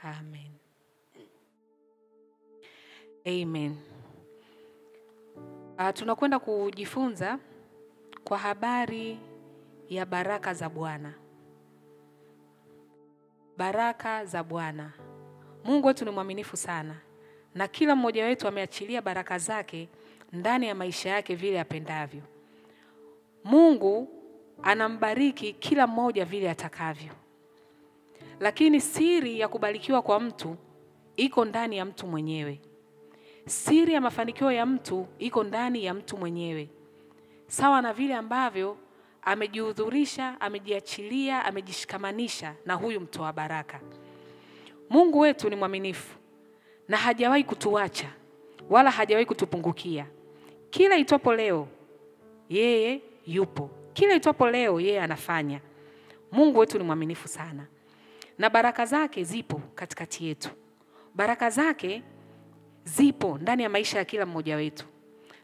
Amen. Amen. Tunakwenda kujifunza kwa habari ya baraka za Bwana. Baraka za Bwana. Mungu wetu ni mwaminifu sana, na kila mmoja wetu ameachilia baraka zake ndani ya maisha yake vile apendavyo. Mungu anambariki kila mmoja vile atakavyo. Lakini siri ya kubarikiwa kwa mtu iko ndani ya mtu mwenyewe. Siri ya mafanikio ya mtu iko ndani ya mtu mwenyewe. Sawa na vile ambavyo amejihudhurisha, amejiachilia, amejishikamanisha na huyu mtoa baraka. Mungu wetu ni mwaminifu na hajawahi kutuacha wala hajawahi kutupungukia. Kila itopo leo yeye yupo. Kila itopo leo yeye anafanya. Mungu wetu ni mwaminifu sana. Na baraka zake zipo katikati yetu. Baraka zake zipo ndani ya maisha ya kila mmoja wetu.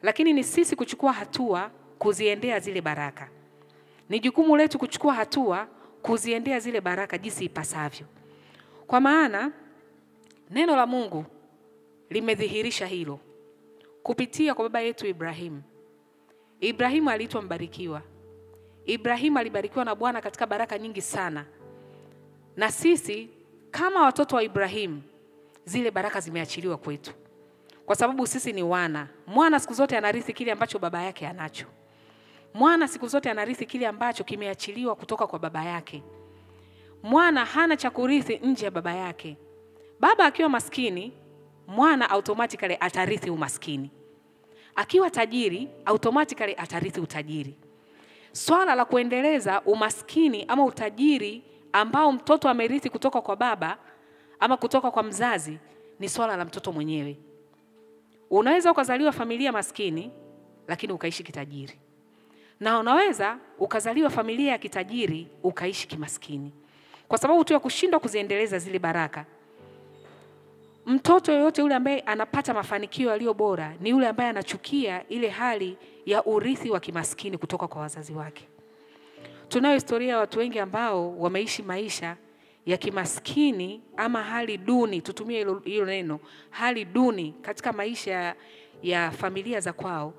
Lakini ni sisi kuchukua hatua kuziendea zile baraka. Ni jukumu letu kuchukua hatua kuziendea zile baraka jinsi ipasavyo. Kwa maana neno la Mungu limedhihirisha hilo kupitia kwa baba yetu Ibrahimu. Ibrahimu aliitwa mbarikiwa. Ibrahimu alibarikiwa na Bwana katika baraka nyingi sana. Na sisi kama watoto wa Ibrahimu, zile baraka zimeachiliwa kwetu. Kwa sababu sisi ni wana. Mwana siku zote anarithi kile ambacho baba yake anacho. Mwana siku zote anarithi kile ambacho kimeachiliwa kutoka kwa baba yake. Mwana hana cha kurithi nje ya baba yake. Baba akiwa maskini, mwana automatically atarithi umaskini. Akiwa tajiri, automatically atarithi utajiri. Swala la kuendeleza umaskini ama utajiri ambao mtoto amerithi kutoka kwa baba ama kutoka kwa mzazi ni swala la mtoto mwenyewe. Unaweza ukazaliwa familia maskini lakini ukaishi kitajiri. Na unaweza ukazaliwa familia ya kitajiri ukaishi kimaskini. Kwa sababu tu ya kushindwa kuziendeleza zile baraka. Mtoto yoyote yule ambaye anapata mafanikio yaliyo bora ni yule ambaye anachukia ile hali ya urithi wa kimaskini kutoka kwa wazazi wake. Tunayo historia ya watu wengi ambao wameishi maisha ya kimaskini ama hali duni, tutumie hilo neno, hali duni katika maisha ya familia za kwao,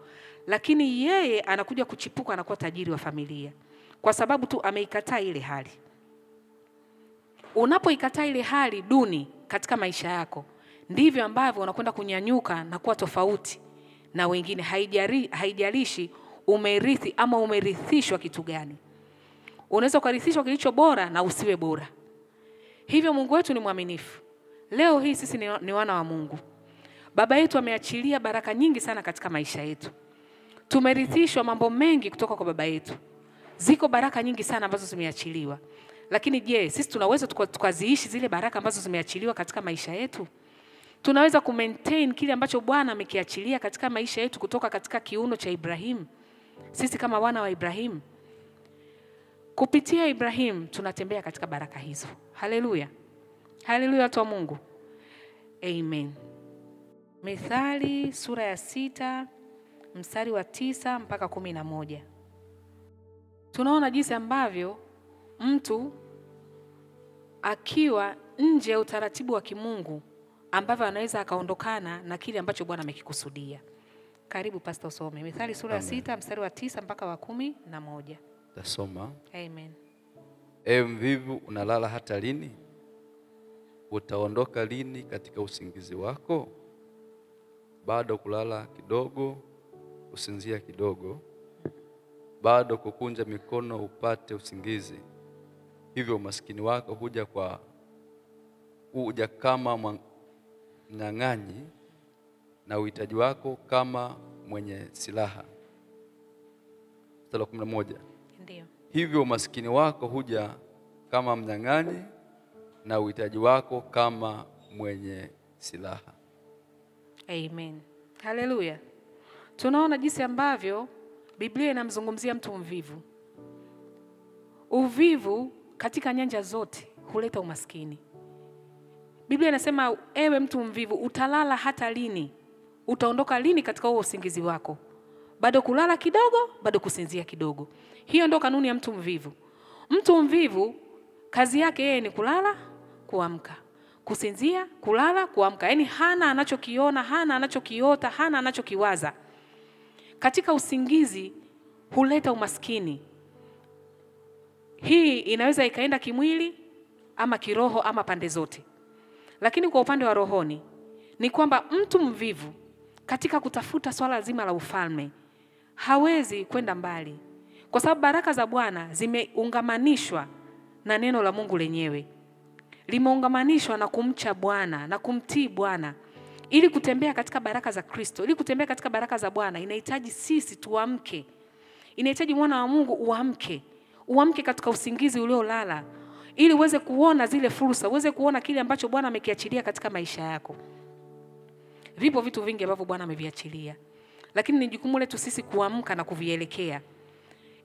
lakini yeye anakuja kuchipuka anakuwa tajiri wa familia kwa sababu tu ameikataa ile hali. Unapoikataa ile hali duni katika maisha yako, ndivyo ambavyo unakwenda kunyanyuka na kuwa tofauti na wengine. Haijalishi umerithi ama umerithishwa kitu gani. Unaweza kurithishwa kilicho bora na usiwe bora. Hivyo Mungu wetu ni mwaminifu. Leo hii sisi ni wana wa Mungu. Baba yetu ameachilia baraka nyingi sana katika maisha yetu. Tumerithishwa mambo mengi kutoka kwa baba yetu. Ziko baraka nyingi sana ambazo zimeachiliwa. Lakini je, sisi tunaweza tukaziishi zile baraka ambazo zimeachiliwa katika maisha yetu? Tunaweza kumaintain kile ambacho Bwana amekiachilia katika maisha yetu kutoka katika kiuno cha Ibrahimu? Sisi kama wana wa Ibrahimu, kupitia Ibrahimu tunatembea katika baraka hizo. Haleluya. Haleluya watu wa Mungu. Amen. Mithali sura ya 6 mstari wa 9 mpaka 11. Tunaona jinsi ambavyo mtu akiwa nje ya utaratibu wa kimungu ambavyo anaweza akaondokana na kile ambacho Bwana amekikusudia. Karibu pastor usome. Mithali sura ya 6 mstari wa 9 mpaka wa 11. Tasoma. Amen. Ewe mvivu, unalala hata lini? Utaondoka lini katika usingizi wako? Bado kulala kidogo, usinzia kidogo. Bado kukunja mikono upate usingizi. Hivyo umaskini wako huja kama mnyang'anyi, na uhitaji wako kama mwenye silaha. Mstari wa 11. Ndio. Hivyo umaskini wako huja kama mnyang'anyi, na uhitaji wako kama mwenye silaha. Amen. Haleluya. Tunaona jinsi ambavyo Biblia inamzungumzia mtu mvivu. Uvivu katika nyanja zote huleta umaskini. Biblia inasema ewe mtu mvivu, utalala hata lini? Utaondoka lini katika huo usingizi wako? Bado kulala kidogo, bado kusinzia kidogo. Hiyo ndio kanuni ya mtu mvivu. Mtu mvivu kazi yake yeye ni kulala, kuamka. kusinzia, kulala, kuamka. Yaani hana anachokiona, hana anachokiota, hana anachokiwaza. Katika usingizi huleta umaskini. Hii inaweza ikaenda kimwili ama kiroho ama pande zote. Lakini kwa upande wa rohoni ni kwamba mtu mvivu katika kutafuta swala zima la ufalme hawezi kwenda mbali, kwa sababu baraka za Bwana zimeungamanishwa na neno la Mungu lenyewe. Limeungamanishwa na kumcha Bwana na kumtii Bwana. Ili kutembea katika baraka za Kristo, ili kutembea katika baraka za Bwana, inahitaji sisi tuamke. Inahitaji mwana wa Mungu uamke. Uamke katika usingizi uliolala, ili uweze kuona zile fursa, uweze kuona kile ambacho Bwana amekiachilia katika maisha yako. Vipo vitu vingi ambavyo Bwana ameviachilia, lakini ni jukumu letu sisi kuamka na kuvielekea.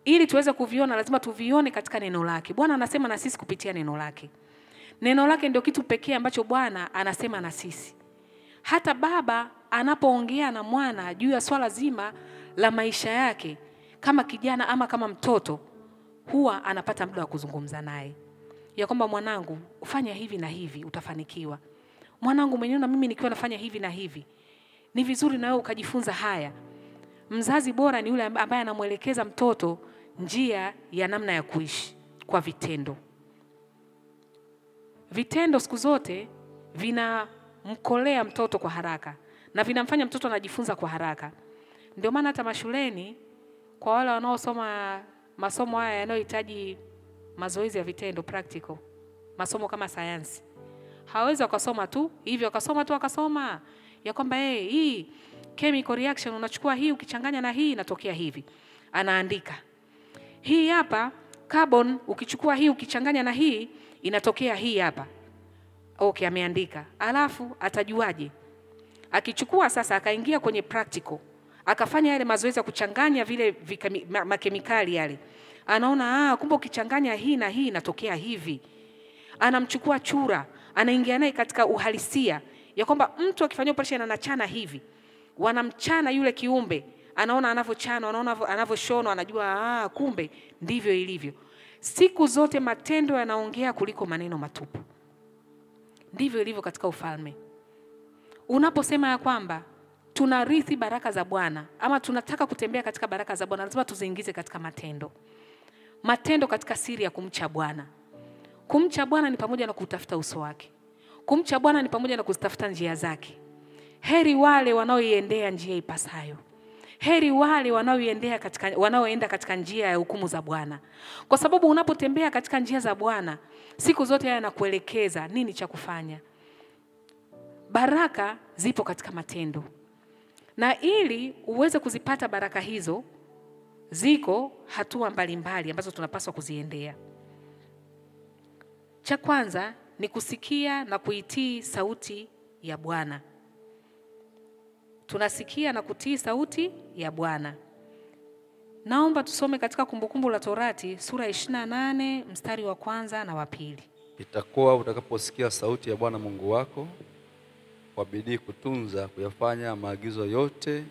Ili tuweze kuviona, lazima tuvione katika neno lake. Bwana anasema na sisi kupitia neno lake. Neno lake ndio kitu pekee ambacho Bwana anasema na sisi. Hata baba anapoongea na mwana juu ya swala zima la maisha yake, kama kijana ama kama mtoto, huwa anapata muda wa kuzungumza naye. Ya kwamba mwanangu, ufanya hivi na hivi utafanikiwa. Mwanangu, umeniona mimi nikiwa nafanya hivi na hivi, ni vizuri na wewe ukajifunza haya. Mzazi bora ni yule ambaye anamuelekeza mtoto njia ya namna ya kuishi kwa vitendo. Vitendo siku zote vinamkolea mtoto kwa haraka na vinamfanya mtoto anajifunza kwa haraka. Ndio maana hata mashuleni kwa wale wanaosoma masomo haya yanayohitaji mazoezi ya vitendo, practical, masomo kama sayansi, hawezi wakasoma tu hivyo, wakasoma ya kwamba hii chemical reaction unachukua hii ukichanganya na hii inatokea hivi. Anaandika. Hii hapa carbon ukichukua hii ukichanganya na hii inatokea hii hapa. Okay, ameandika. Alafu atajuaje? Akichukua sasa akaingia kwenye practical, akafanya yale mazoezi ya kuchanganya vile makemikali yale, anaona kumbe ukichanganya hii na hii inatokea hivi. Anamchukua chura, anaingia naye katika uhalisia ya kwamba mtu akifanywa operation anachana hivi. Wanamchana yule kiumbe, anaona anavyochana, anaona anavyoshonwa, anajua kumbe ndivyo ilivyo. Siku zote matendo yanaongea kuliko maneno matupu. Ndivyo ilivyo katika ufalme. Unaposema ya kwamba tunarithi baraka za Bwana ama tunataka kutembea katika baraka za Bwana, lazima tuziingize katika matendo. Matendo katika siri ya kumcha Bwana. Kumcha Bwana ni pamoja na kutafuta uso wake. Kumcha Bwana ni pamoja na kuzitafuta njia zake. Heri wale wanaoiendea njia ipasayo. Heri wale wanaoenda katika njia ya hukumu za Bwana. Kwa sababu unapotembea katika njia za Bwana, siku zote yanakuelekeza nini cha kufanya. Baraka zipo katika matendo. Na ili uweze kuzipata baraka hizo, ziko hatua mbalimbali ambazo tunapaswa kuziendea. Cha kwanza ni kusikia na kuitii sauti ya Bwana. Tunasikia na kutii sauti ya Bwana. Naomba tusome katika Kumbukumbu la Torati sura 28 mstari wa 1 na wa 2. Itakuwa utakaposikia sauti ya Bwana Mungu wako kwa bidii kutunza kuyafanya maagizo yote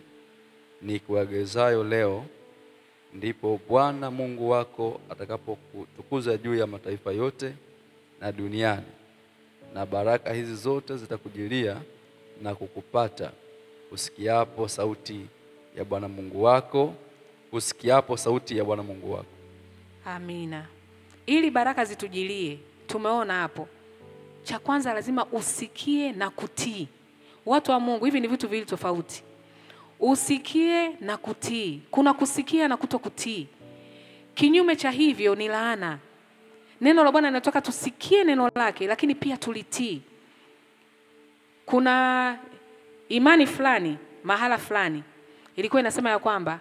ni kuagizayo leo, ndipo Bwana Mungu wako atakapokutukuza juu ya mataifa yote na duniani, na baraka hizi zote zitakujilia na kukupata usikiapo sauti ya Bwana Mungu wako, usikiapo sauti ya Bwana Mungu wako. Amina. Ili baraka zitujilie, tumeona hapo, cha kwanza lazima usikie na kutii. Watu wa Mungu, hivi ni vitu viwili tofauti. Usikie na kutii. Kuna kusikia na kutokutii. Kinyume cha hivyo ni laana. Neno la Bwana linataka tusikie neno lake, lakini pia tulitii. Kuna imani fulani, mahala fulani, ilikuwa inasema ya kwamba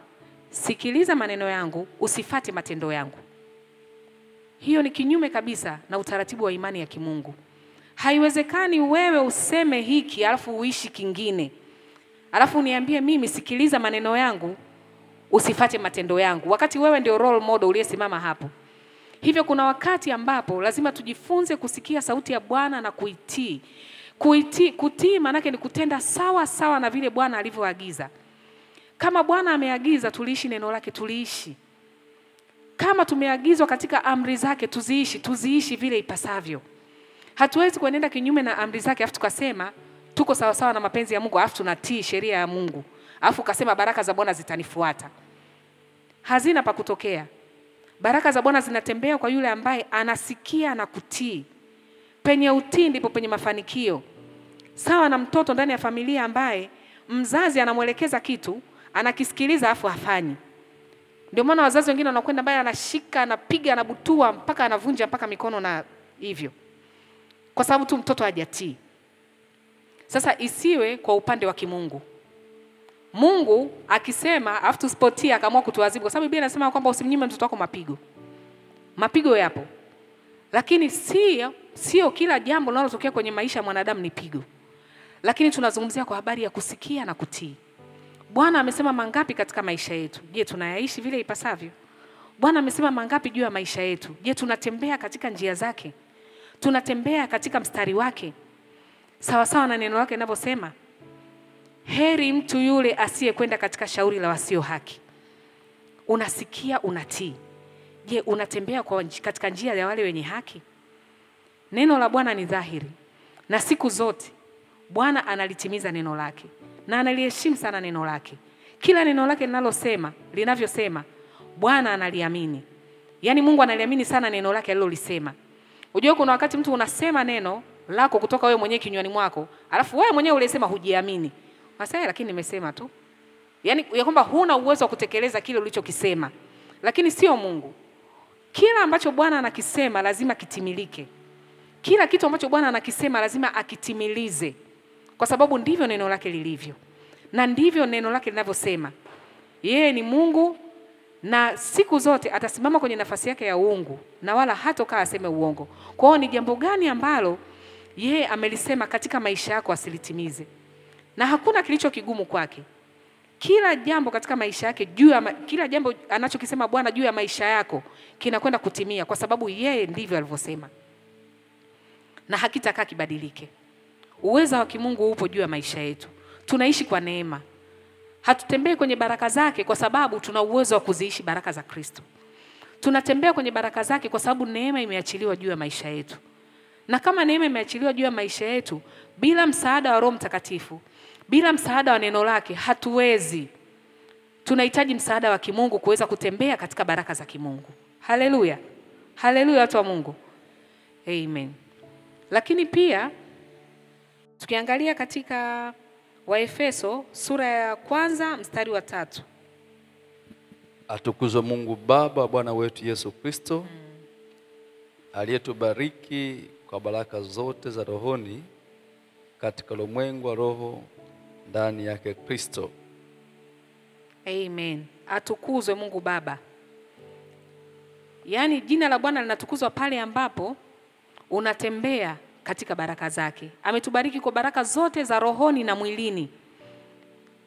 sikiliza maneno yangu, usifate matendo yangu. Hiyo ni kinyume kabisa na utaratibu wa imani ya kimungu. Haiwezekani wewe useme hiki alafu uishi kingine. Alafu uniambie mimi sikiliza maneno yangu, usifate matendo yangu, wakati wewe ndio role model uliyesimama hapo. Hivyo kuna wakati ambapo lazima tujifunze kusikia sauti ya Bwana na kuitii. Kutii maana yake ni kutenda sawa sawa na vile Bwana alivyoagiza. Kama Bwana ameagiza tuliishi neno lake, tuliishi. Kama tumeagizwa katika amri zake tuziishi vile ipasavyo. Hatuwezi kuenenda kinyume na amri zake afu tukasema tuko sawa sawa na mapenzi ya Mungu afu tunatii sheria ya Mungu. Afu ukasema baraka za Bwana zitanifuata. Hazina pa kutokea. Baraka za Bwana zinatembea kwa yule ambaye anasikia na kutii. Penye utii ndipo penye mafanikio. Sawa na mtoto ndani ya familia ambaye mzazi anamuelekeza kitu, anakisikiliza afu hafanyi. Ndio maana wazazi wengine wanakwenda mbaya, anashika, anapiga, anabutua mpaka anavunja mpaka mikono na hivyo. Kwa sababu tu mtoto hajatii. Sasa isiwe kwa upande wa kimungu. Mungu akisema afu tusipotii akaamua kutuadhibu, kwa sababu Biblia inasema kwamba usimnyime mtoto wako mapigo. Mapigo yapo. Lakini sio kila jambo linalotokea kwenye maisha ya mwanadamu ni pigo. Lakini tunazungumzia kwa habari ya kusikia na kutii. Bwana amesema mangapi katika maisha yetu? Je, tunayaishi vile ipasavyo? Bwana amesema mangapi juu ya maisha yetu? Je, tunatembea katika njia zake? Tunatembea katika mstari wake? Sawa sawa na neno lake linavyosema, heri mtu yule asiyekwenda katika shauri la wasio haki. Unasikia, unatii. Je, unatembea katika njia ya wale wenye haki? Neno la Bwana ni dhahiri. Na siku zote Bwana analitimiza neno lake. Na analiheshimu sana neno lake. Kila neno lake linavyosema, Bwana analiamini. Yaani Mungu analiamini sana neno lake alilolisema. Unajua kuna wakati mtu unasema neno lako kutoka wewe mwenyewe kinywani mwako, alafu wewe mwenyewe ulisema hujiamini. Unasema lakini nimesema tu. Yaani ya kwamba huna uwezo wa kutekeleza kile ulichokisema. Lakini sio Mungu. Kila ambacho Bwana anakisema lazima kitimilike. Kila kitu ambacho Bwana anakisema lazima akitimilize. Kwa sababu ndivyo neno lake lilivyo. Na ndivyo neno lake linavyosema. Yeye ni Mungu na siku zote atasimama kwenye nafasi yake ya uungu na wala hatokaa aseme uongo. Kwa hiyo ni jambo gani ambalo yeye amelisema katika maisha yako asilitimize? Na hakuna kilicho kigumu kwake. Kila jambo katika maisha yake kila jambo anachokisema Bwana juu ya maisha yako kinakwenda kutimia kwa sababu yeye ndivyo alivyosema. Na hakitakaa kibadilike. Uweza wa kimungu upo juu ya maisha yetu. Tunaishi kwa neema. Hatutembei kwenye baraka zake kwa sababu tuna uwezo wa kuziishi baraka za Kristo. Tunatembea kwenye baraka zake kwa sababu neema imeachiliwa juu ya maisha yetu. Na kama neema imeachiliwa juu ya maisha yetu, bila msaada wa Roho Mtakatifu, bila msaada wa neno lake, hatuwezi. Tunahitaji msaada wa kimungu kuweza kutembea katika baraka za kimungu. Haleluya. Haleluya watu wa Mungu. Amen. Lakini pia tukiangalia katika Waefeso sura ya 1 mstari wa 3. Atukuzwe Mungu Baba wa Bwana wetu Yesu Kristo, aliyetubariki kwa baraka zote za rohoni katika ulimwengu wa roho ndani yake Kristo. Amen. Atukuzwe Mungu Baba. Yaani jina la Bwana linatukuzwa pale ambapo unatembea katika baraka zake. Ametubariki kwa baraka zote za rohoni na mwilini.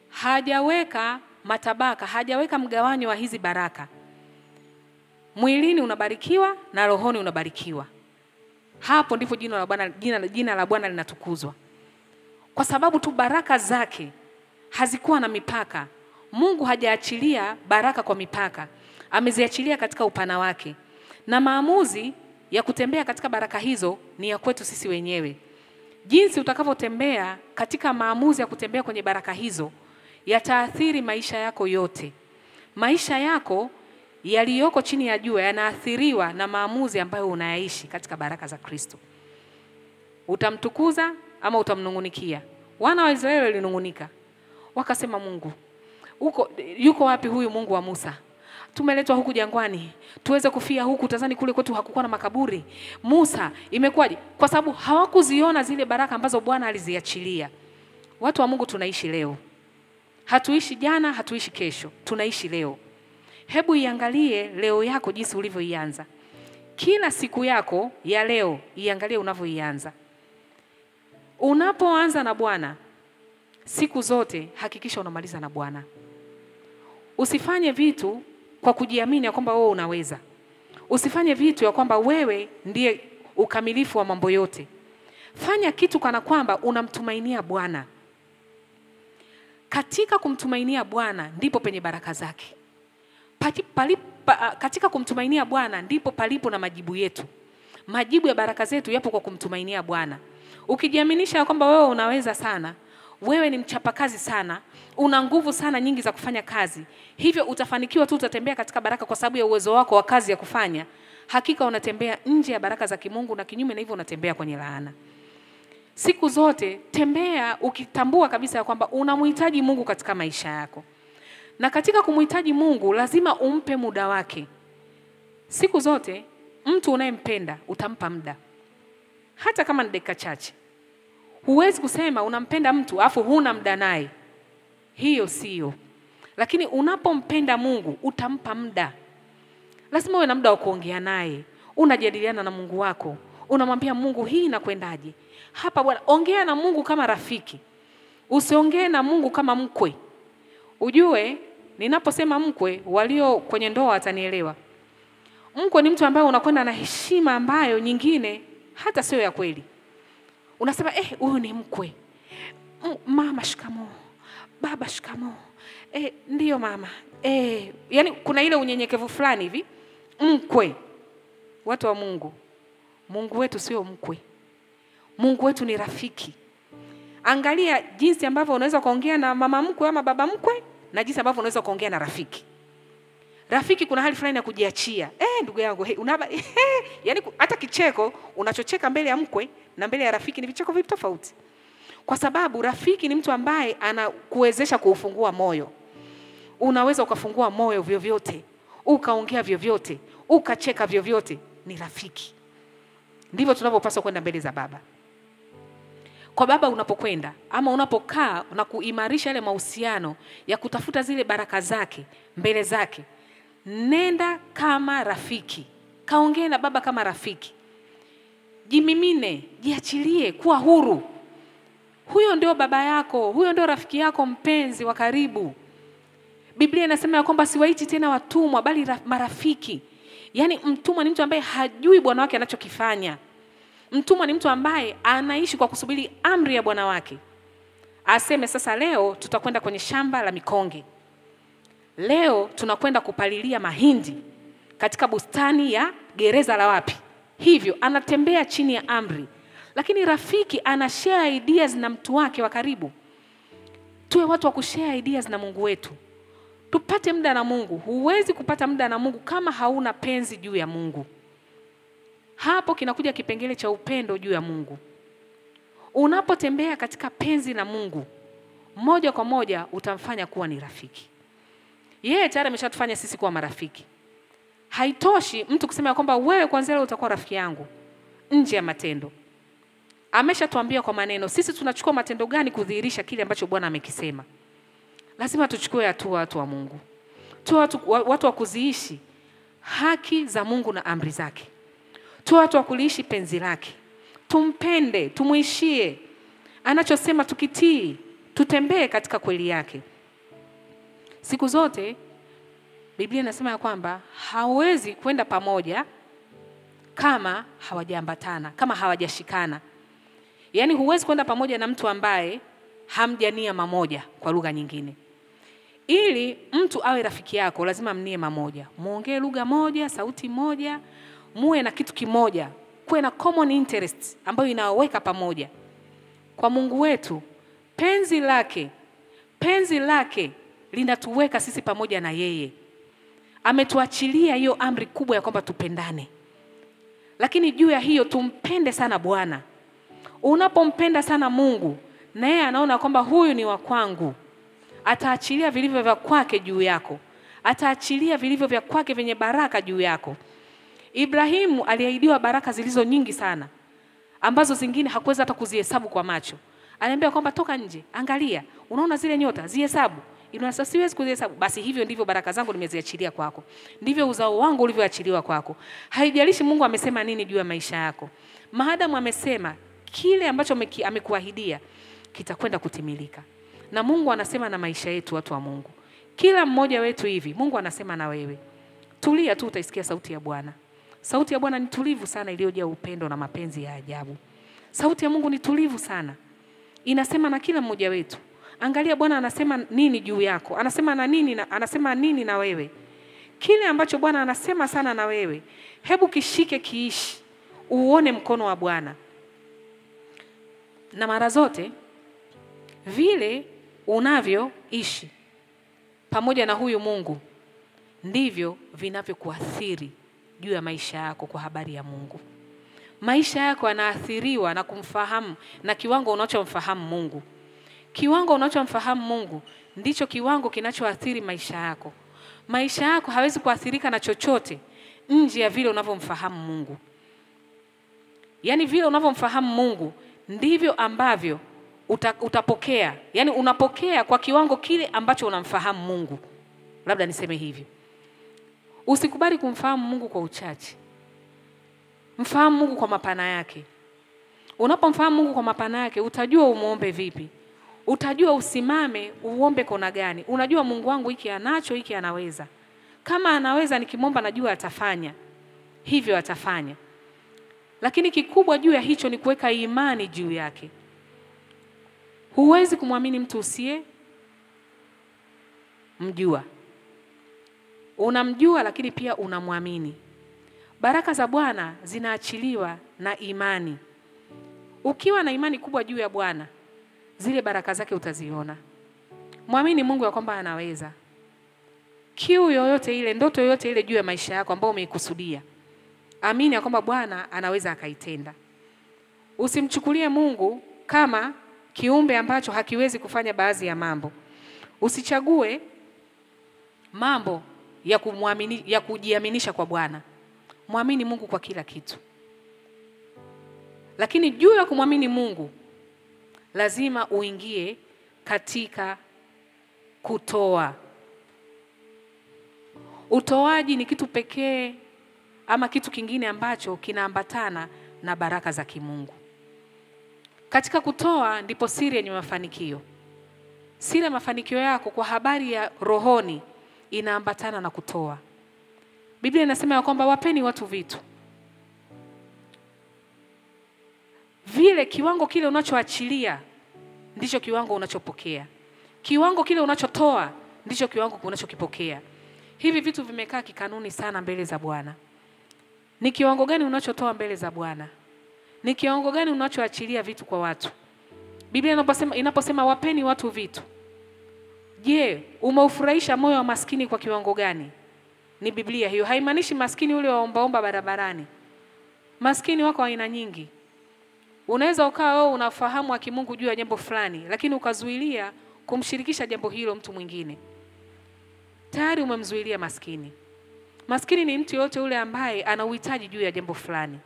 Hajaweka matabaka, hajaweka mgawanyo wa hizi baraka. Mwilini unabarikiwa na rohoni unabarikiwa. Hapo ndipo jina la Bwana linatukuzwa. Kwa sababu tu baraka zake hazikuwa na mipaka. Mungu hajaachilia baraka kwa mipaka. Ameziachilia katika upana wake. Na maamuzi ya kutembea katika baraka hizo ni ya kwetu sisi wenyewe. Jinsi utakavyotembea katika maamuzi ya kutembea kwenye baraka hizo yataathiri maisha yako yote. Maisha yako yaliyoko chini ya jua yanaathiriwa na maamuzi ambayo unayaishi katika baraka za Kristo. Utamtukuza ama utamnungunikia. Wana wa Israeli walinungunika. Wakasema Mungu, yuko wapi huyu Mungu wa Musa? Tumeletwa huku jangwani, tuweze kufia huku, tazani kule kwetu hakukuwa na makaburi. Musa, imekuwaje? Kwa sababu hawakuziona zile baraka ambazo Bwana aliziachilia. Watu wa Mungu tunaishi leo. Hatuishi jana, hatuishi kesho. Tunaishi leo. Hebu iangalie leo yako jinsi ulivyoianza. Kila siku yako ya leo iangalie unavyoianza. Unapoanza na Bwana, siku zote hakikisha unamaliza na Bwana. Usifanye vitu kwa kujiamini ya kwamba wewe unaweza. Usifanye vitu ya kwamba wewe ndiye ukamilifu wa mambo yote. Fanya kitu kana kwamba unamtumainia Bwana. Katika kumtumainia Bwana ndipo penye baraka zake. Katika kumtumainia Bwana ndipo palipo na majibu yetu. Majibu ya baraka zetu yapo kwa kumtumainia Bwana. Ukijiaminisha kwamba wewe unaweza sana, wewe ni mchapakazi sana, una nguvu sana nyingi za kufanya kazi, hivyo utafanikiwa tu, utatembea katika baraka kwa sababu ya uwezo wako wa kazi ya kufanya, hakika unatembea nje ya baraka za kimungu, na kinyume na hivyo unatembea kwenye laana. Siku zote tembea ukitambua kabisa ya kwamba unamhitaji Mungu katika maisha yako. Na katika kumhitaji Mungu lazima umpe muda wake. Siku zote mtu unayempenda utampa muda, hata kama ni dakika chache. Huwezi kusema unampenda mtu afu huna muda naye, hiyo sio. Lakini unapompenda Mungu utampa muda. Lazima uwe na muda wa kuongea naye, unajadiliana na Mungu wako, unamwambia Mungu, hii inakwendaje hapa Bwana. Ongea na Mungu kama rafiki, usiongee na Mungu kama mkwe. Ujue ninaposema mkwe, walio kwenye ndoa watanielewa. Mkwe ni mtu ambaye unakwenda na heshima ambayo nyingine hata sio ya kweli. Unasema huyu ni mkwe. Mama shikamoo, baba shikamoo. Ndio mama. Yani kuna ile unyenyekevu fulani hivi. Mkwe. Watu wa Mungu, Mungu wetu sio mkwe. Mungu wetu ni rafiki. Angalia jinsi ambavyo unaweza kuongea na mama mkwe ama baba mkwe, na jinsi ambavyo unaweza kuongea na rafiki. Rafiki kuna hali fulani ya kujiachia. Ndugu yangu, yani hata kicheko unachocheka mbele ya mkwe na mbele ya rafiki ni vicheko vipi tofauti. Kwa sababu rafiki ni mtu ambaye anakuwezesha kuufungua moyo. Unaweza ukafungua moyo vyovyote, ukaongea vyovyote, ukacheka vyovyote, ni rafiki. Ndivyo tunavyopaswa kwenda mbele za Baba. Kwa Baba unapokwenda ama unapokaa na kuimarisha ile mahusiano ya kutafuta zile baraka zake mbele zake, nenda kama rafiki. Kaongee na Baba kama rafiki. Jimimine, jiachilie, kuwa huru. Huyo ndio Baba yako, huyo ndio rafiki yako mpenzi wa karibu. Biblia inasema ya kwamba siwaiti tena watumwa bali marafiki. Yaani mtumwa ni mtu ambaye hajui bwana wake anachokifanya. Mtumwa ni mtu ambaye anaishi kwa kusubiri amri ya bwana wake. Aseme sasa leo tutakwenda kwenye shamba la mikonge. Leo tunakwenda kupalilia mahindi katika bustani ya gereza la wapi. Hivyo anatembea chini ya amri. Lakini rafiki anashare ideas na mtu wake wa karibu. Tuwe watu wa kushare ideas na Mungu wetu. Tupate muda na Mungu. Huwezi kupata muda na Mungu kama hauna penzi juu ya Mungu. Hapo kinakuja kipengele cha upendo juu ya Mungu. Unapotembea katika penzi na Mungu, moja kwa moja utamfanya kuwa ni rafiki. Yeye tayari ameshatufanya sisi kuwa marafiki. Haitoshi mtu kusema kwamba wewe kwanza leo utakuwa rafiki yangu nje ya matendo. Ameshatuambia kwa maneno. Sisi tunachukua matendo gani kudhihirisha kile ambacho Bwana amekisema? Lazima tuchukue hatua, watu wa Mungu. Tuwe watu wa kuziishi haki za Mungu na amri zake. Tuwe watu wa kuliishi penzi lake. Tumpende, tumuishie. Anachosema tukitii, tutembee katika kweli yake. Siku zote Biblia inasema ya kwamba hawezi kwenda pamoja kama hawajaambatana, kama hawajashikana. Yaani huwezi kwenda pamoja na mtu ambaye hamjania mamoja, kwa lugha nyingine. Ili mtu awe rafiki yako lazima mnie mamoja. Muongee lugha moja, sauti moja, muwe na kitu kimoja, kuwe na common interest ambayo inaweka pamoja. Kwa Mungu wetu, penzi lake linatuweka sisi pamoja na yeye. Ametuachilia hiyo amri kubwa ya kwamba tupendane. Lakini juu ya hiyo tumpende sana Bwana. Unapompenda sana Mungu, na yeye anaona kwamba huyu ni wa kwangu, ataachilia vilivyo vya kwake juu yako. Ataachilia vilivyo vya kwake vyenye baraka juu yako. Ibrahimu aliahidiwa baraka zilizo nyingi sana, ambazo zingine hakuweza hata kuzihesabu kwa macho. Aliambia kwamba toka nje, angalia, unaona zile nyota, zihesabu. Inasema siwezi kuzihesabu. Basi hivyo ndivyo baraka zangu nimeziachilia kwako. Ndivyo uzao wangu ulivyoachiliwa kwako. Haijalishi Mungu amesema nini juu ya maisha yako. Maadamu amesema, kile ambacho amekuahidia kitakwenda kutimilika. Na Mungu anasema na maisha yetu, watu wa Mungu. Kila mmoja wetu hivi, Mungu anasema na wewe. Tulia tu, utaisikia sauti ya Bwana. Sauti ya Bwana ni tulivu sana, iliyojaa upendo na mapenzi ya ajabu. Sauti ya Mungu ni tulivu sana. Inasema na kila mmoja wetu. Angalia Bwana anasema nini juu yako. Anasema nini na wewe. Kile ambacho Bwana anasema sana na wewe, hebu kishike, kiishi. uone mkono wa Bwana. Na mara zote vile unavyoishi pamoja na huyu Mungu ndivyo vinavyokuathiri juu ya maisha yako kwa habari ya Mungu. Maisha yako yanaathiriwa na kumfahamu na kiwango unachomfahamu Mungu. Kiwango unachomfahamu Mungu ndicho kiwango kinachoathiri maisha yako. Maisha yako hawezi kuathirika na chochote nje ya vile unavyomfahamu Mungu. Yaani vile unavyomfahamu Mungu ndivyo ambavyo utapokea. Yaani unapokea kwa kiwango kile ambacho unamfahamu Mungu. Labda niseme hivyo. Usikubali kumfahamu Mungu kwa uchache. Mfahamu Mungu kwa mapana yake. Unapomfahamu Mungu kwa mapana yake, utajua umuombe vipi. Utajua usimame uombe kona gani. Unajua Mungu wangu hiki anacho, hiki anaweza. Kama anaweza nikimwomba najua atafanya. Hivyo atafanya. Lakini kikubwa juu ya hicho ni kuweka imani juu yake. Huwezi kumwamini mtu usiye mjua. Unamjua lakini pia unamwamini. Baraka za Bwana zinaachiliwa na imani. Ukiwa na imani kubwa juu ya Bwana, zile baraka zake utaziona. Mwamini Mungu ya kwamba anaweza. Kiu yoyote ile, ndoto yoyote ile juu ya maisha yako ambayo umeikusudia, amini ya kwamba Bwana anaweza akaitenda. Usimchukulie Mungu kama kiumbe ambacho hakiwezi kufanya baadhi ya mambo. Usichague mambo ya kujiaminisha kwa Bwana. Mwamini Mungu kwa kila kitu. Lakini juu ya kumwamini Mungu, lazima uingie katika kutoa. Utoaji ni kitu pekee ama kitu kingine ambacho kinaambatana na baraka za kimungu. Katika kutoa ndipo siri yenye mafanikio. Siri ya mafanikio yako kwa habari ya rohoni inaambatana na kutoa. Biblia inasema ya kwamba wapeni watu vitu. Vile kiwango kile unachoachilia ndicho kiwango unachopokea. Kiwango kile unachotoa ndicho kiwango unachokipokea. Hivi vitu vimekaa kikanuni sana mbele za Bwana. Ni kiwango gani unachotoa mbele za Bwana? Ni kiwango gani unachoachilia vitu kwa watu? Biblia inaposema wapeni watu vitu. Je, umeufurahisha moyo wa maskini kwa kiwango gani? Ni Biblia hiyo. Haimaanishi maskini ule waombaomba barabarani. Maskini wako aina nyingi. Unaweza ukawa wewe unafahamu wa kimungu juu ya jambo fulani, lakini ukazuilia kumshirikisha jambo hilo mtu mwingine. Tayari umemzuilia maskini. Maskini ni mtu yote ule ambaye ana uhitaji juu ya jambo fulani.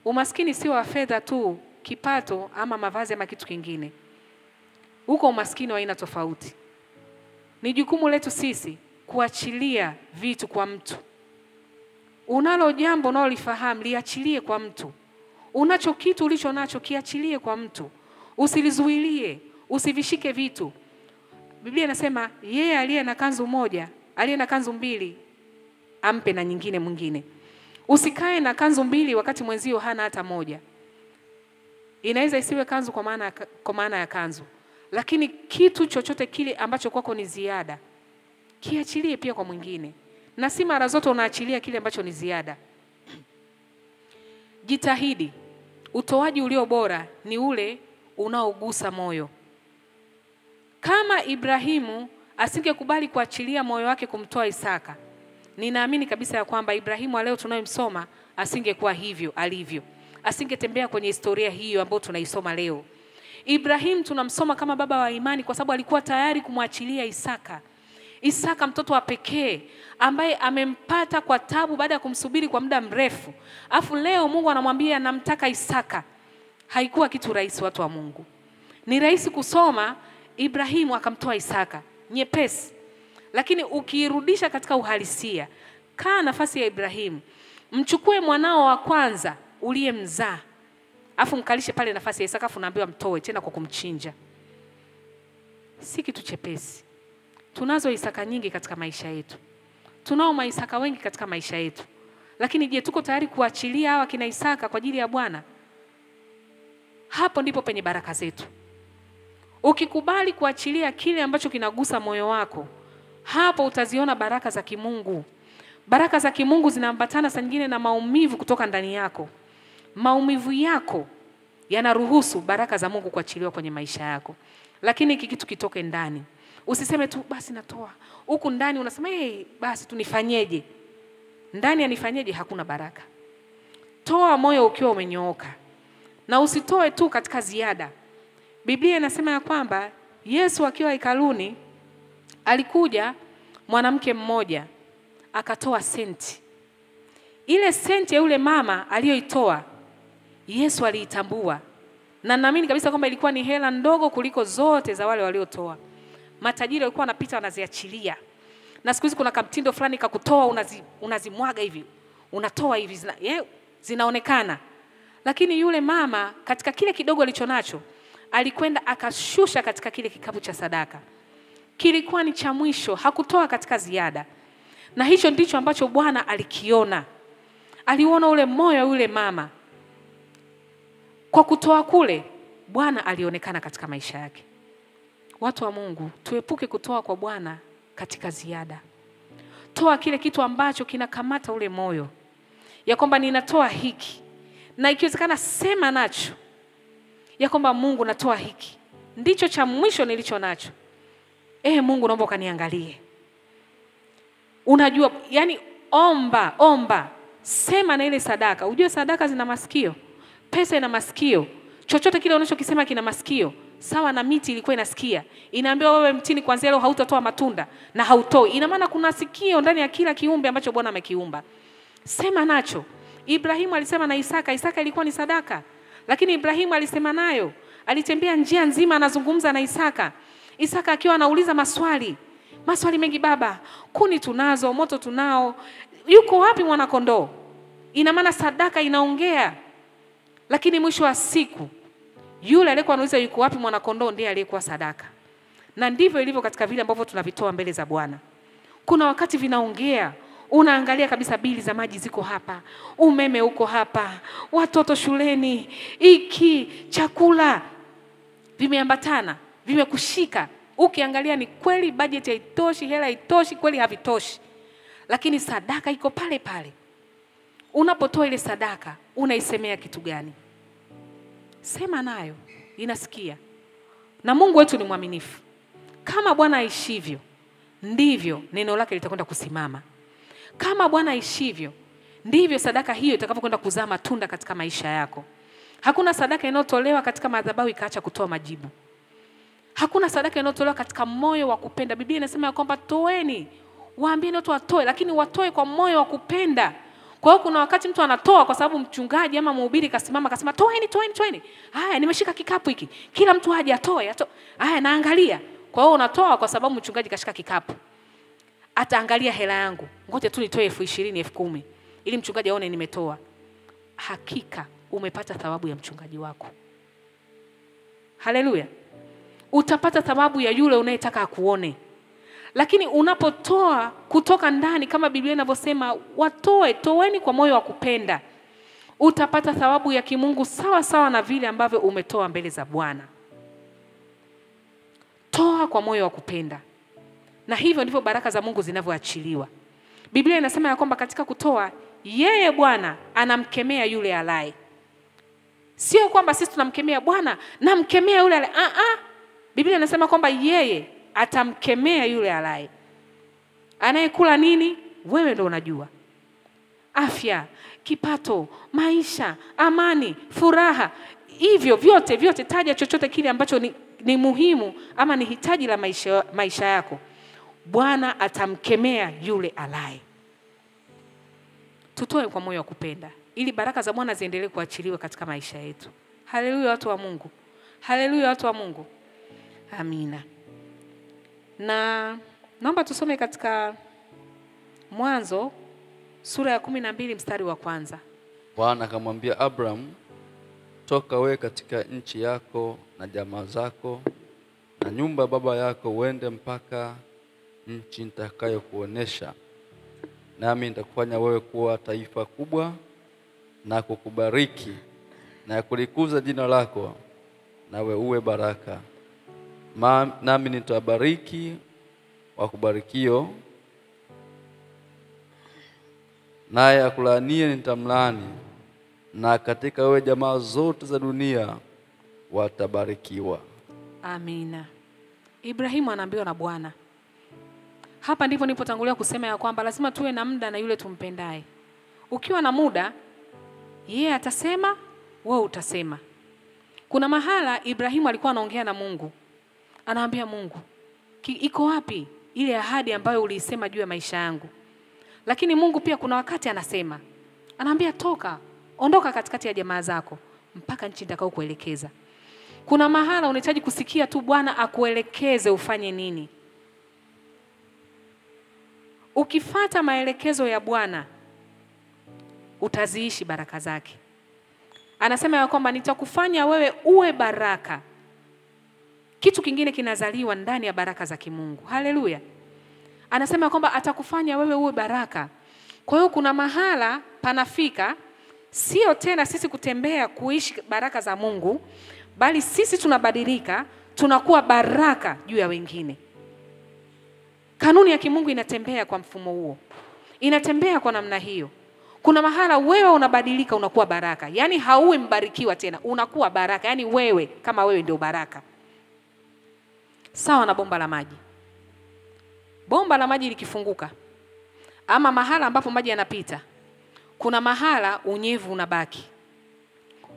Umaskini sio wa fedha tu, kipato ama mavazi ama kitu kingine. Uko umaskini wa aina tofauti. Ni jukumu letu sisi kuachilia vitu kwa mtu. Unalo jambo unalolifahamu, liachilie kwa mtu. Unacho kitu ulicho nacho, kiachilie kwa mtu. Usilizuilie, usivishike vitu. Biblia inasema yeye aliye na kanzu moja, aliye na kanzu mbili, ampe na nyingine mwingine. Usikae na kanzu mbili wakati mwenzio hana hata moja. Inaweza isiwe kanzu kwa maana ya kanzu, lakini kitu chochote kile ambacho kwako ni ziada, kiachilie pia kwa mwingine. Na si mara zote unaachilia kile ambacho ni ziada. Jitahidi. Utoaji ulio bora ni ule unaogusa moyo. Kama Ibrahimu asingekubali kuachilia moyo wake kumtoa Isaka, ninaamini kabisa ya kwamba Ibrahimu wa leo tunayemsoma asingekuwa hivyo alivyo. Asingetembea kwenye historia hiyo ambayo tunaisoma leo. Ibrahimu tunamsoma kama baba wa imani kwa sababu alikuwa tayari kumwachilia Isaka. Isaka mtoto wa pekee ambaye amempata kwa tabu baada ya kumsubiri kwa muda mrefu. Afu leo Mungu anamwambia namtaka Isaka. Haikuwa kitu rahisi watu wa Mungu. Ni rahisi kusoma Ibrahimu akamtoa Isaka. Nyepesi. Lakini ukirudisha katika uhalisia, kaa nafasi ya Ibrahimu. Mchukue mwanao wa kwanza uliyemzaa. Afu mkalishe pale nafasi ya Isaka, afu naambiwa mtoe tena kwa kumchinja. Si kitu chepesi. Tunazo Isaka nyingi katika maisha yetu. Tunao maisaka wengi katika maisha yetu. Lakini je, tuko tayari kuachilia hawa kina Isaka kwa ajili ya Bwana? Hapo ndipo penye baraka zetu. Ukikubali kuachilia kile ambacho kinagusa moyo wako, hapo utaziona baraka za kimungu. Baraka za kimungu zinaambatana saa nyingine na maumivu kutoka ndani yako. Maumivu yako yanaruhusu baraka za Mungu kuachiliwa kwenye maisha yako. Lakini hiki kitu kitoke ndani. Usiseme tu basi natoa. Huku ndani unasema basi tunifanyeje? Ndani anifanyeje hakuna baraka. Toa moyo ukiwa umenyooka. Na usitoe tu katika ziada. Biblia inasema ya kwamba Yesu akiwa hekaluni alikuja mwanamke mmoja akatoa senti. Ile senti ya yule mama aliyoitoa Yesu aliitambua. Na naamini kabisa kwamba ilikuwa ni hela ndogo kuliko zote za wale waliotoa. Matajiri walikuwa wanapita wanaziachilia. Na siku hizi kuna kamtindo fulani kakutoa unazimwaga hivi. Unatoa hivi zinaonekana. Lakini yule mama katika kile kidogo alichonacho alikwenda akashusha katika kile kikapu cha sadaka. Kilikuwa ni cha mwisho, hakutoa katika ziada. Na hicho ndicho ambacho Bwana alikiona. Aliona ule moyo yule mama. Kwa kutoa kule, Bwana alionekana katika maisha yake. Watu wa Mungu, tuepuke kutoa kwa Bwana katika ziada. Toa kile kitu ambacho kinakamata ule moyo. Ya kwamba ninatoa hiki. Na ikiwezekana sema nacho. Ya kwamba Mungu natoa hiki. Ndicho cha mwisho nilicho nacho. Mungu naomba ukaniangalie. Unajua, yani omba. Sema na ile sadaka. Ujue sadaka zina masikio. Pesa ina masikio. Chochote kile unachokisema kina masikio. Sawa na miti ilikuwa inasikia. Inaambiwa wewe mtini kuanzia leo hautatoa matunda na hautoi. Ina maana kuna sikio ndani ya kila kiumbe ambacho Bwana amekiumba. Sema nacho. Ibrahimu alisema na Isaka. Isaka ilikuwa ni sadaka. Lakini Ibrahimu alisema nayo. Alitembea njia nzima anazungumza na Isaka. Isaka akiwa anauliza maswali. Maswali mengi, baba, kuni tunazo, moto tunao. Yuko wapi mwana kondoo? Ina maana sadaka inaongea. Lakini mwisho wa siku yule aliyekuwa anauliza yuko wapi mwana kondoo ndiye aliyekuwa sadaka. Na ndivyo ilivyo katika vile ambavyo tunavitoa mbele za Bwana. Kuna wakati vinaongea. Unaangalia kabisa bili za maji ziko hapa, umeme uko hapa, watoto shuleni, chakula vimeambatana, vimekushika. Ukiangalia ni kweli budget haitoshi, hela haitoshi, kweli havitoshi. Lakini sadaka iko pale pale. Unapotoa ile sadaka, unaisemea kitu gani? Sema nayo, inasikia. Na Mungu wetu ni mwaminifu. Kama Bwana aishivyo, ndivyo neno lake litakwenda kusimama. Kama Bwana aishivyo, ndivyo sadaka hiyo itakapokwenda kuzaa matunda katika maisha yako. Hakuna sadaka inayotolewa katika madhabahu ikaacha kutoa majibu. Hakuna sadaka inayotolewa katika moyo wa kupenda. Biblia inasema ya kwamba toeni, waambieni watu watoe, lakini watoe kwa moyo wa kupenda. Kwa hiyo kuna wakati mtu anatoa kwa sababu mchungaji ama mhubiri kasimama akasema toeni. Haya, nimeshika kikapu hiki. Kila mtu aje atoe. Haya, naangalia. Kwa hiyo unatoa kwa sababu mchungaji kashika kikapu. Ataangalia hela yangu. Ngoja tu nitoe 20,000, 10,000 ili mchungaji aone nimetoa. Hakika umepata thawabu ya mchungaji wako. Haleluya. Utapata thawabu ya yule unayetaka akuone. Lakini unapotoa kutoka ndani kama Biblia inavyosema, toeni kwa moyo wa kupenda. Utapata thawabu ya kimungu sawa sawa na vile ambavyo umetoa mbele za Bwana. Toa kwa moyo wa kupenda. Na hivyo ndivyo baraka za Mungu zinavyoachiliwa. Biblia inasema ya kwamba katika kutoa, yeye Bwana anamkemea yule alaye. Sio kwamba sisi tunamkemea Bwana, namkemea yule alaye. Biblia inasema kwamba yeye atamkemea yule alaye. Anayekula nini? Wewe ndio unajua. Afya, kipato, maisha, amani, furaha. Hivyo vyote taja chochote kile ambacho ni muhimu ama ni hitaji la maisha yako. Bwana atamkemea yule alaye. Tutoe kwa moyo wa kupenda ili baraka za Bwana ziendelee kuachiliwa katika maisha yetu. Haleluya watu wa Mungu. Haleluya watu wa Mungu. Amina. Na naomba tusome katika Mwanzo sura ya 12 mstari wa 1. Bwana akamwambia Abraham, toka wewe katika nchi yako na jamaa zako na nyumba ya baba yako, uende mpaka nchi nitakayokuonesha, nami nitakufanya wewe kuwa taifa kubwa na kukubariki na kulikuza jina lako, nawe uwe baraka. Nami nitabariki wakubarikio, naye akulaanie nitamlaani, na katika wewe jamaa zote za dunia watabarikiwa. Amina. Ibrahimu anaambiwa na Bwana. Hapa ndipo nilipotangulia kusema ya kwamba lazima tuwe na muda na yule tumpendaye. Ukiwa na muda, yeye atasema, wewe utasema. Kuna mahala Ibrahimu alikuwa anaongea na Mungu. Anaambia Mungu, iko wapi ile ahadi ambayo uliisema juu ya maisha yangu? Lakini Mungu pia kuna wakati anasema, anaambia ondoka katikati ya jamaa zako mpaka nchi nitakao kuelekeza. Kuna mahala unahitaji kusikia tu Bwana akuelekeze ufanye nini. Ukifuata maelekezo ya Bwana utaziishi baraka zake. Anasema ya kwamba nitakufanya wewe uwe baraka. Kitu kingine kinazaliwa ndani ya baraka za kimungu. Haleluya. Anasema ya kwamba atakufanya wewe uwe baraka. Kwa hiyo kuna mahala panafika, sio tena sisi kutembea kuishi baraka za Mungu, bali sisi tunabadilika, tunakuwa baraka juu ya wengine. Kanuni ya kimungu inatembea kwa mfumo huo. Inatembea kwa namna hiyo. Kuna mahala wewe unabadilika, unakuwa baraka. Yaani hauwe mbarikiwa tena, unakuwa baraka. Yaani wewe kama wewe ndio baraka. Sawa na bomba la maji. Bomba la maji likifunguka, ama mahala ambapo maji yanapita, kuna mahala unyevu unabaki.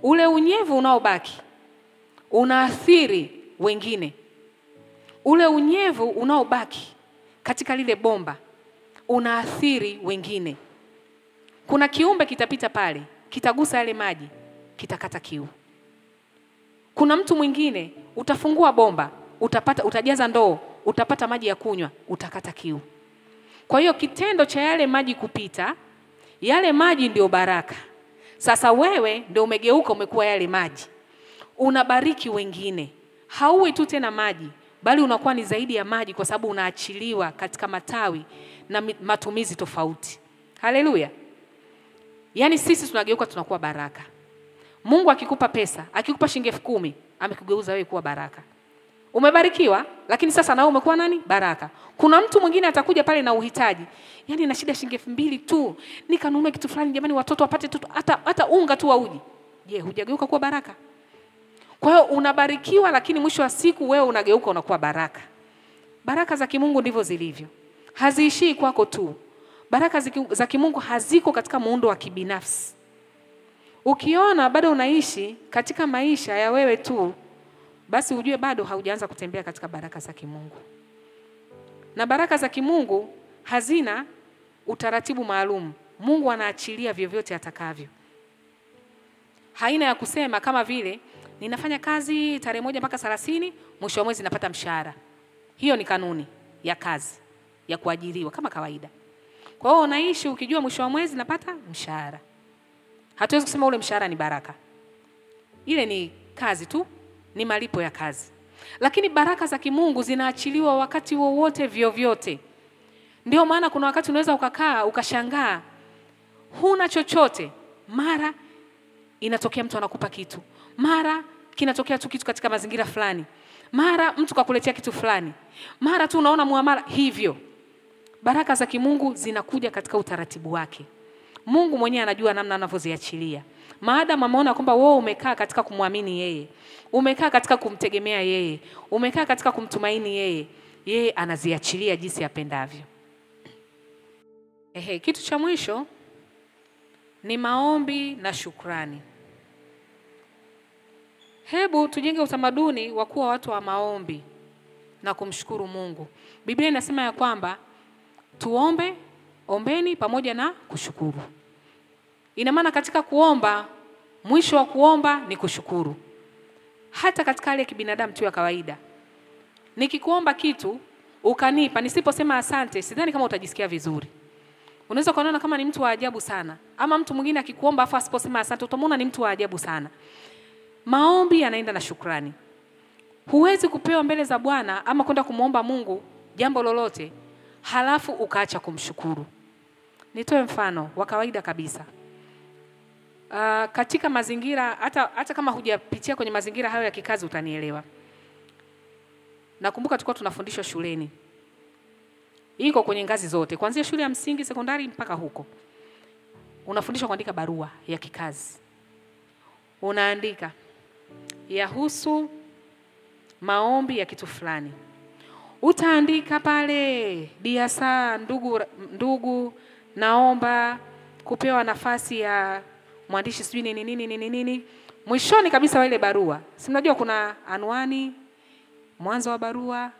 Ule unyevu unaobaki unaathiri wengine. Ule unyevu unaobaki katika lile bomba unaathiri wengine. Kuna kiumbe kitapita pale, kitagusa yale maji, kitakata kiu. Kuna mtu mwingine utafungua bomba, utajaza ndoo, utapata maji ya kunywa, utakata kiu. Kwa hiyo kitendo cha yale maji kupita, yale maji ndio baraka. Sasa wewe ndio umegeuka, umekuwa yale maji. Unabariki wengine. Hauwi tu tena maji, bali unakuwa ni zaidi ya maji, kwa sababu unaachiliwa katika matawi na matumizi tofauti. Haleluya. Yaani sisi tunageuka, tunakuwa baraka. Mungu akikupa pesa, akikupa shilingi 10,000, amekugeuza wewe kuwa baraka. Umebarikiwa, lakini sasa na wewe umekuwa nani? Baraka. Kuna mtu mwingine atakuja pale na uhitaji. Yaani na shida shilingi 2,000 tu, nikanunue kitu fulani jamani, watoto wapate tu hata unga tu wa uji. Je, hujageuka kuwa baraka? Kwa hiyo unabarikiwa, lakini mwisho wa siku wewe unageuka unakuwa baraka. Baraka za kimungu ndivyo zilivyo. Haziishii kwako tu. Baraka za kimungu haziko katika muundo wa kibinafsi. Ukiona bado unaishi katika maisha ya wewe tu, basi ujue bado haujaanza kutembea katika baraka za kimungu. Na baraka za kimungu hazina utaratibu maalum. Mungu anaachilia vyovyote atakavyo. Haina ya kusema kama vile ninafanya kazi tarehe 1 mpaka 30, mwisho wa mwezi napata mshahara. Hiyo ni kanuni ya kazi ya kuajiriwa kama kawaida. Kwa hiyo unaishi ukijua mwisho wa mwezi napata mshahara. Hatuwezi kusema ule mshahara ni baraka. Ile ni kazi tu, ni malipo ya kazi. Lakini baraka za kimungu zinaachiliwa wakati wowote vyovyote. Ndio maana kuna wakati unaweza ukakaa ukashangaa, huna chochote, mara inatokea mtu anakupa kitu, mara kinatokea tu kitu katika mazingira fulani, mara mtu kakuletea kitu fulani, mara tu unaona muamala hivyo. Baraka za kimungu zinakuja katika utaratibu wake. Mungu mwenyewe anajua namna anavyoziachilia. Maadamu ameona kwamba wewe umekaa katika kumwamini yeye, umekaa katika kumtegemea yeye, umekaa katika kumtumaini yeye, yeye anaziachilia jinsi apendavyo. Kitu cha mwisho ni maombi na shukrani. Hebu tujenge utamaduni wa kuwa watu wa maombi na kumshukuru Mungu. Biblia inasema ya kwamba ombeni pamoja na kushukuru. Ina maana katika kuomba, mwisho wa kuomba ni kushukuru. Hata katika hali ya kibinadamu tu ya kawaida. Nikikuomba kitu, ukanipa, nisiposema asante, sidhani kama utajisikia vizuri. Unaweza kuona kama ni mtu wa ajabu sana. Ama mtu mwingine akikuomba afa asiposema asante, utamwona ni mtu wa ajabu sana. Maombi yanaenda na shukrani. Huwezi kupewa mbele za Bwana ama kwenda kumuomba Mungu jambo lolote halafu ukaacha kumshukuru. Nitoe mfano wa kawaida kabisa. Katika mazingira, hata kama hujapitia kwenye mazingira hayo ya kikazi utanielewa. Nakumbuka tulikuwa tunafundishwa shuleni. Iko kwenye ngazi zote, kuanzia shule ya msingi, sekondari mpaka huko. Unafundishwa kuandika barua ya kikazi. unaandika yahusu maombi ya kitu fulani. Utaandika pale, Diasa, ndugu naomba kupewa nafasi ya mwandishi sijui nini. Mwishoni kabisa wa ile barua, si mnajua kuna anwani, mwanzo wa barua,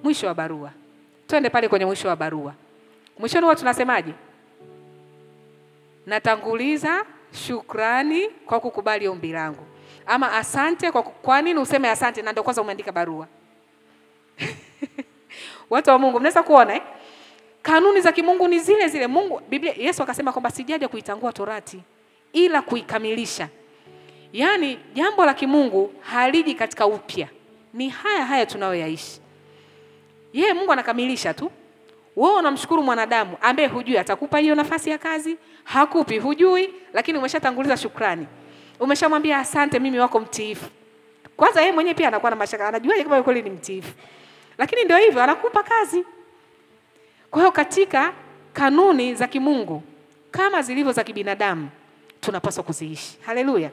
mwisho wa barua. Twende pale kwenye mwisho wa barua. Mwishoni huwa tunasemaje? Natanguliza shukrani kwa kukubali ombi langu. Ama asante kwa nini useme asante na ndio kwanza umeandika barua? Watu wa Mungu, mnaweza kuona kanuni za kimungu ni zile zile. Biblia, Yesu akasema kwamba sijaja kuitangua torati ila kuikamilisha. Yaani jambo la kimungu haliji katika upya. Ni haya tunayoyaishi. Yeye Mungu anakamilisha tu. Wewe unamshukuru mwanadamu ambaye hujui atakupa hiyo nafasi ya kazi, hakupi, hujui, lakini umeshatanguliza shukrani. Umeshamwambia asante, mimi wako mtiifu. Kwanza yeye mwenyewe pia anakuwa na mashaka, anajua kama kweli ni mtiifu. Lakini ndio hivyo, anakupa kazi. Kwa hiyo katika kanuni za kimungu kama zilivyo za kibinadamu tunapaswa kuziishi. Haleluya.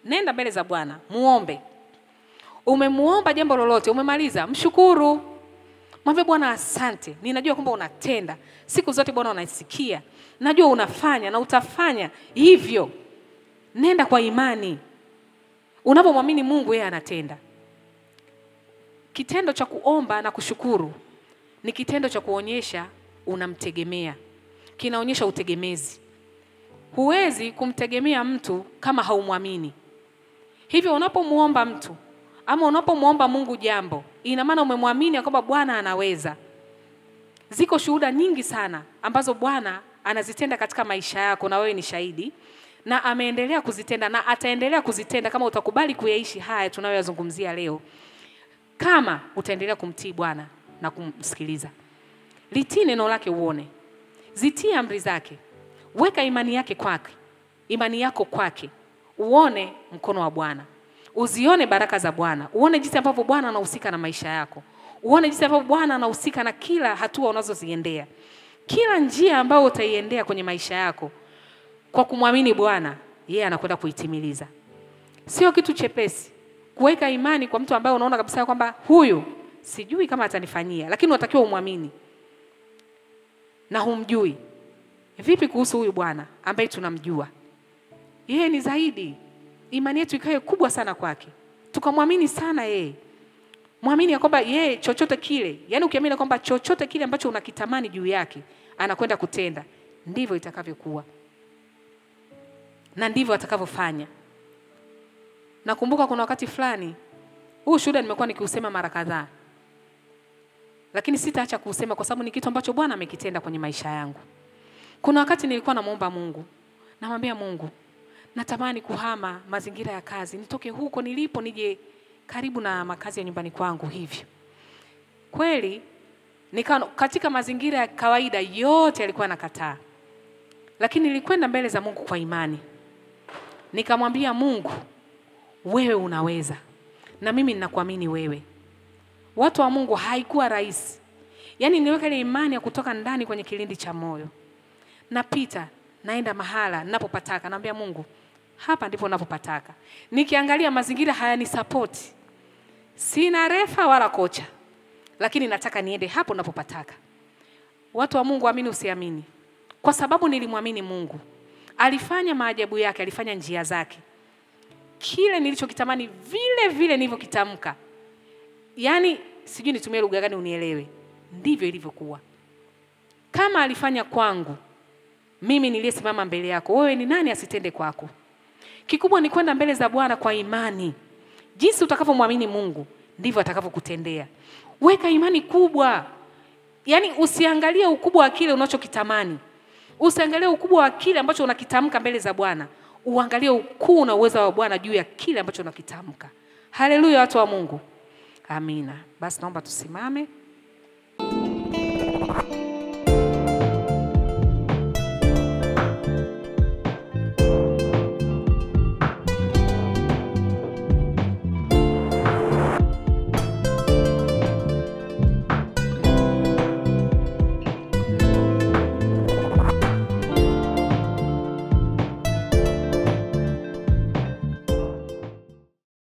Nenda mbele za Bwana, muombe. Umemuomba jambo lolote, umemaliza, mshukuru. Mwambie Bwana asante. Ninajua kwamba unatenda. Siku zote Bwana unasikia. Najua unafanya na utafanya hivyo. Nenda kwa imani. Unapomwamini Mungu, yeye anatenda. Kitendo cha kuomba na kushukuru ni kitendo cha kuonyesha unamtegemea. Kinaonyesha utegemezi. Huwezi kumtegemea mtu kama haumwamini. Hivyo unapomuomba mtu ama unapomuomba Mungu jambo, ina maana umemwamini kwamba Bwana anaweza. Ziko shuhuda nyingi sana ambazo Bwana anazitenda katika maisha yako na wewe ni shahidi, na ameendelea kuzitenda na ataendelea kuzitenda kama utakubali kuyaishi haya tunayoyazungumzia leo. Kama utaendelea kumtii Bwana na kumsikiliza. Litii neno lake uone. Zitii amri zake. Weka imani yako kwake. Uone mkono wa Bwana. Uzione baraka za Bwana. Uone jinsi ambavyo Bwana anahusika na maisha yako. Uone jinsi ambavyo Bwana anahusika na kila hatua unazoziendea. Kila njia ambayo utaiendea kwenye maisha yako kwa kumwamini Bwana, yeye anakwenda kuitimiliza. Sio kitu chepesi kuweka imani kwa mtu ambaye unaona kabisa kwamba huyu sijui kama atanifanyia, lakini unatakiwa umwamini. Na humjui. Vipi kuhusu huyu Bwana ambaye tunamjua? Yeye ni zaidi. Imani yetu ikae kubwa sana kwake. Tukamwamini sana yeye. Muamini ya kwamba yeye chochote kile, yani ukiamini kwamba chochote kile ambacho unakitamani juu yake, anakwenda kutenda, ndivyo itakavyokuwa. Na ndivyo atakavyofanya. Nakumbuka kuna wakati fulani, huu shuhuda nimekuwa nikiusema mara kadhaa. Lakini sitaacha kuusema kwa sababu ni kitu ambacho Bwana amekitenda kwenye maisha yangu. Kuna wakati nilikuwa namuomba Mungu. Namwambia Mungu, natamani kuhama mazingira ya kazi. Nitoke huko nilipo nije karibu na makazi ya nyumbani kwangu hivyo. Kweli katika mazingira ya kawaida yote alikuwa nakataa. Lakini nilikwenda mbele za Mungu kwa imani. Nikamwambia Mungu, wewe unaweza. Na mimi ninakuamini wewe. Watu wa Mungu, haikuwa rahisi. Yaani niweka ile imani ya kutoka ndani kwenye kilindi cha moyo. Napita, naenda mahala ninapopataka, naambia Mungu, hapa ndipo ninapopataka. Nikiangalia mazingira hayani support. Sina refa wala kocha. Lakini nataka niende hapo ninapopataka. Watu wa Mungu, amini usiamini. Kwa sababu nilimwamini Mungu. Alifanya maajabu yake, alifanya njia zake. Kile nilichokitamani vile nilivyokitamka. Yaani sijui nitumie lugha gani unielewe. Ndivyo ilivyokuwa. Kama alifanya kwangu, mimi niliyesimama mbele yako, wewe ni nani asitende kwako? Kikubwa ni kwenda mbele za Bwana kwa imani. Jinsi utakavyomwamini Mungu, ndivyo atakavyokutendea. Weka imani kubwa. Yaani usiangalie ukubwa wa kile unachokitamani. Usiangalie ukubwa wa kile ambacho unakitamka mbele za Bwana. Uangalie ukuu na uwezo wa Bwana juu ya kile ambacho unakitamka. Haleluya, watu wa Mungu. Amina. Basi naomba tusimame.